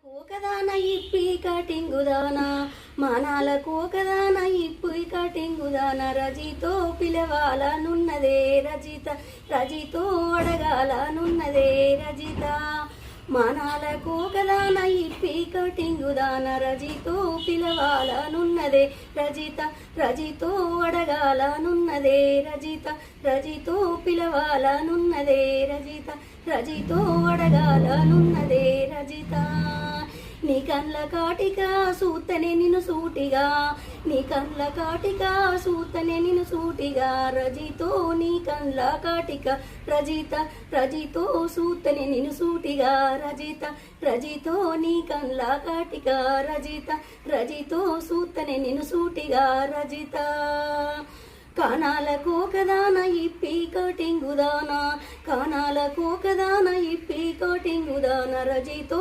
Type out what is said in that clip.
ఒకదాన ఇప్పి కటింగుదానా మానాలకు ఒకదాన ఇప్పి కటింగుదానా రజితో పిలవాలనున్నదే రజిత రజితో అడగాలనున్నదే రజిత మానాలకు ఒకదాన ఇప్పి కటింగుదానా రజితో పిలవాలనున్నదే రజిత రజితో అడగాలనున్నదే రజిత రజితో పిలవాలనున్నదే రజిత రజితో అడగాలనున్నదే రజిత నీ కళ్ళ కాటిక సూతనే నిన్ను సూటిగా నీ కళ్ళ కాటిక సూతనే నిన్ను సూటిగా రజితో నీ కళ్ళ కాటిక రజిత రజితో సూతనే నిన్ను సూటిగా రజిత రజితో నీ కళ్ళ కాటిక రజిత రజితో సూతనే నిన్ను సూటిగా రజిత కానాలకు ఒకదాన ఇప్పి కటింగుదానా కానాలకు ఒకదాన ఇప్పి కటింగుదానా రజితో